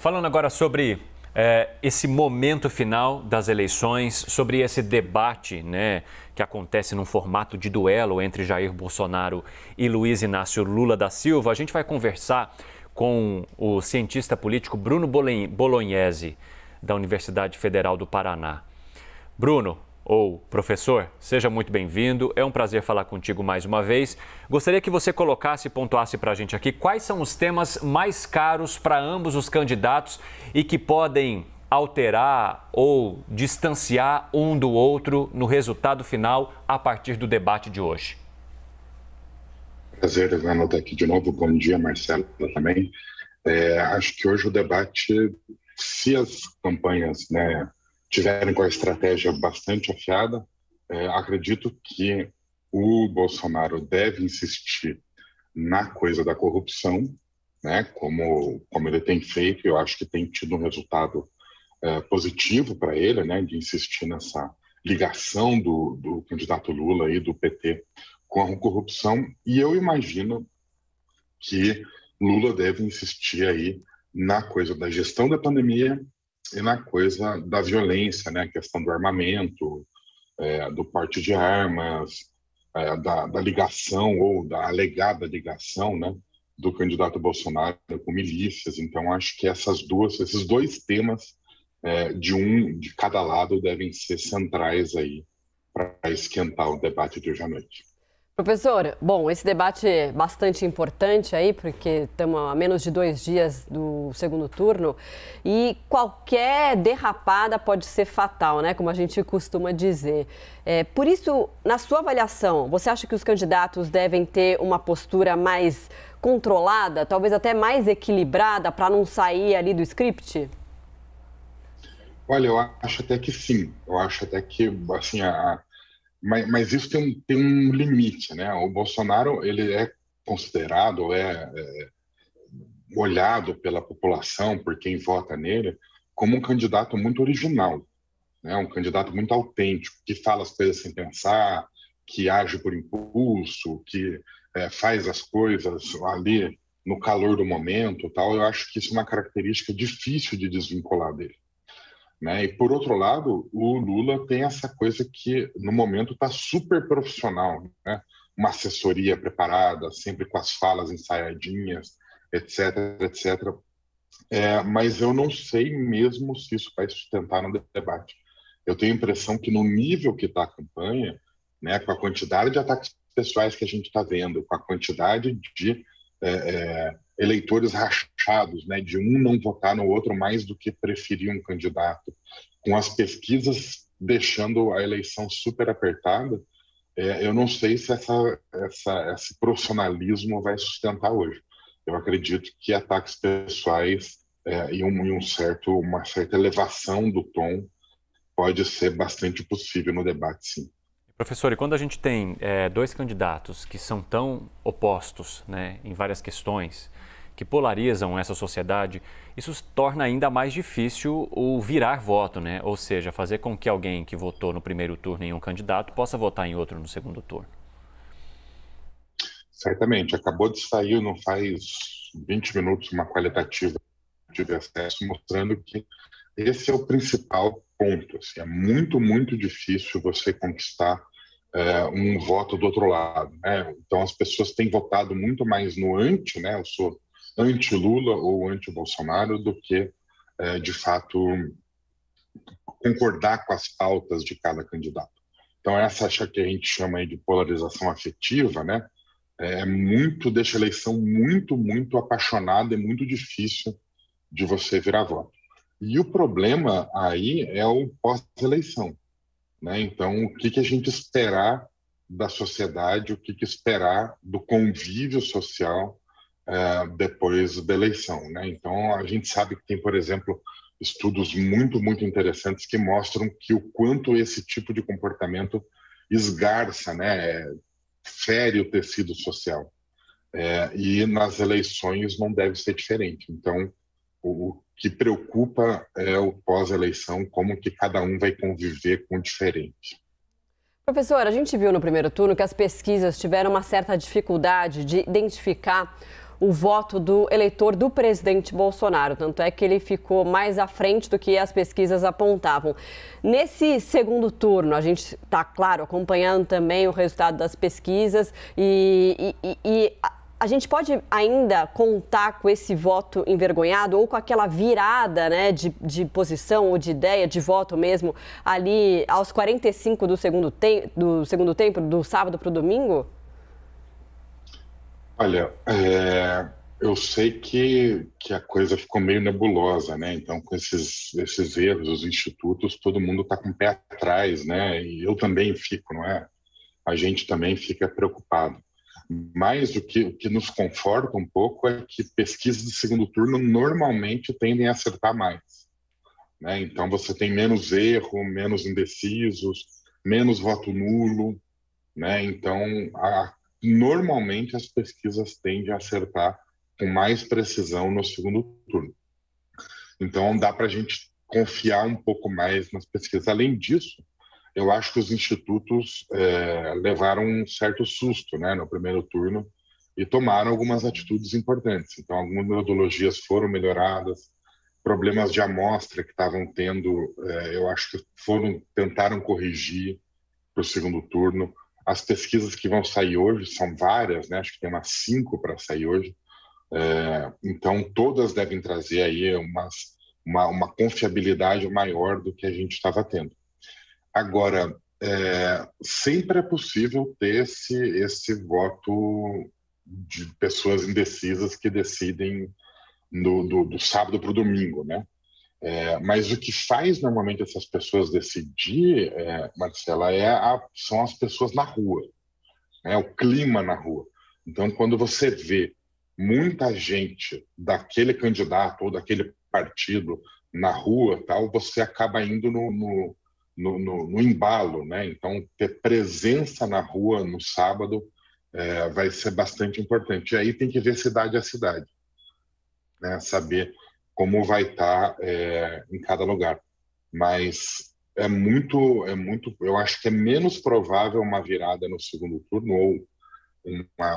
Falando agora sobre esse momento final das eleições, sobre esse debate, né, que acontece num formato de duelo entre Jair Bolsonaro e Luiz Inácio Lula da Silva, a gente vai conversar com o cientista político Bruno Bolognesi, da Universidade Federal do Paraná. Bruno, ou professor, seja muito bem-vindo. É um prazer falar contigo mais uma vez. Gostaria que você colocasse e pontuasse para a gente aqui quais são os temas mais caros para ambos os candidatos e que podem alterar ou distanciar um do outro no resultado final a partir do debate de hoje. Prazer, Ivana, estar aqui de novo. Bom dia, Marcelo, também. Acho que hoje o debate, se as campanhas, tiverem com a estratégia bastante afiada, acredito que o Bolsonaro deve insistir na coisa da corrupção, como ele tem feito. Eu acho que tem tido um resultado positivo para ele, de insistir nessa ligação do candidato Lula e do PT com a corrupção. E eu imagino que Lula deve insistir aí na coisa da gestão da pandemia e na coisa da violência, a questão do armamento, do porte de armas, da ligação ou da alegada ligação, do candidato Bolsonaro com milícias. Então, acho que esses dois temas de cada lado devem ser centrais aí para esquentar o debate de hoje à noite. Professor, bom, esse debate é bastante importante aí, porque estamos a menos de 2 dias do segundo turno e qualquer derrapada pode ser fatal, como a gente costuma dizer. Por isso, na sua avaliação, você acha que os candidatos devem ter uma postura mais controlada, talvez até mais equilibrada, para não sair ali do script? Olha, eu acho até que sim. Eu acho até que, assim, mas isso tem um limite, O Bolsonaro, ele é considerado, olhado pela população, por quem vota nele, como um candidato muito original, um candidato muito autêntico, que fala as coisas sem pensar, que age por impulso, que faz as coisas ali no calor do momento, tal. Eu acho que isso é uma característica difícil de desvincular dele. E, por outro lado, o Lula tem essa coisa que, no momento, está super profissional, Uma assessoria preparada, sempre com as falas ensaiadinhas, etc, etc. Mas eu não sei mesmo se isso vai sustentar no debate. Eu tenho a impressão que, no nível que está a campanha, com a quantidade de ataques pessoais que a gente está vendo, com a quantidade de eleitores rachados, de um não votar no outro mais do que preferir um candidato, com as pesquisas deixando a eleição super apertada, eu não sei se esse profissionalismo vai sustentar hoje. Eu acredito que ataques pessoais e uma certa elevação do tom pode ser bastante possível no debate, sim. Professor, e quando a gente tem dois candidatos que são tão opostos, em várias questões, que polarizam essa sociedade, isso torna ainda mais difícil o virar voto, Ou seja, fazer com que alguém que votou no primeiro turno em um candidato possa votar em outro no segundo turno. Certamente. Acabou de sair, não faz 20 minutos, uma qualitativa de acesso mostrando que esse é o principal ponto. Assim, é muito, muito difícil você conquistar um voto do outro lado. Então, as pessoas têm votado muito mais no anti, eu sou anti-Lula ou anti-Bolsonaro, do que, de fato, concordar com as pautas de cada candidato. Então, essa que a gente chama aí de polarização afetiva, deixa a eleição muito, muito apaixonada e muito difícil de você virar voto. E o problema aí é o pós-eleição. Então, o que a gente esperar da sociedade, o que esperar do convívio social depois da eleição. Então, a gente sabe que tem, por exemplo, estudos muito, muito interessantes que mostram que o quanto esse tipo de comportamento esgarça, fere o tecido social. E nas eleições não deve ser diferente. Então, o que preocupa é o pós-eleição, como que cada um vai conviver com o diferente. Professor, a gente viu no primeiro turno que as pesquisas tiveram uma certa dificuldade de identificar o voto do eleitor do presidente Bolsonaro. Tanto é que ele ficou mais à frente do que as pesquisas apontavam. Nesse segundo turno, a gente está, claro, acompanhando também o resultado das pesquisas e a gente pode ainda contar com esse voto envergonhado ou com aquela virada, né, de posição ou de ideia, de voto mesmo, ali aos 45 do segundo tempo, do sábado para o domingo? Olha, eu sei que a coisa ficou meio nebulosa, né? Então, com esses erros, os institutos, todo mundo está com o pé atrás, né? E eu também fico, não é? A gente também fica preocupado. Mas o que nos conforta um pouco é que pesquisas de segundo turno normalmente tendem a acertar mais, né? Então você tem menos erro, menos indecisos, menos voto nulo, né? Então normalmente as pesquisas tendem a acertar com mais precisão no segundo turno. Então dá para a gente confiar um pouco mais nas pesquisas. Além disso, eu acho que os institutos levaram um certo susto, né, no primeiro turno e tomaram algumas atitudes importantes. Então, algumas metodologias foram melhoradas, problemas de amostra que estavam tendo, eu acho que tentaram corrigir para o segundo turno. As pesquisas que vão sair hoje são várias, né, acho que tem umas 5 para sair hoje. Então, todas devem trazer aí uma confiabilidade maior do que a gente estava tendo. Agora, sempre é possível ter esse voto de pessoas indecisas que decidem do sábado para o domingo, né? Mas o que faz normalmente essas pessoas decidir, Marcela, são as pessoas na rua, né? O clima na rua. Então, quando você vê muita gente daquele candidato ou daquele partido na rua, tal, você acaba indo no embalo, né? Então, ter presença na rua no sábado vai ser bastante importante. E aí tem que ver cidade a cidade, né? Saber como vai estar em cada lugar. Mas eu acho que é menos provável uma virada no segundo turno ou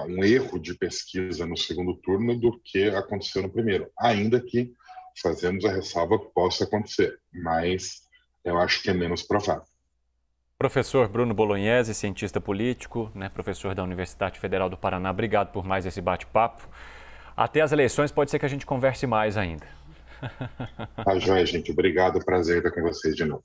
um erro de pesquisa no segundo turno do que aconteceu no primeiro. Ainda que fazemos a ressalva que possa acontecer, mas eu acho que é menos provável. Professor Bruno Bolognesi, cientista político, né, professor da Universidade Federal do Paraná, obrigado por mais esse bate-papo. Até as eleições, pode ser que a gente converse mais ainda. Tá joia, gente. Obrigado, prazer estar com vocês de novo.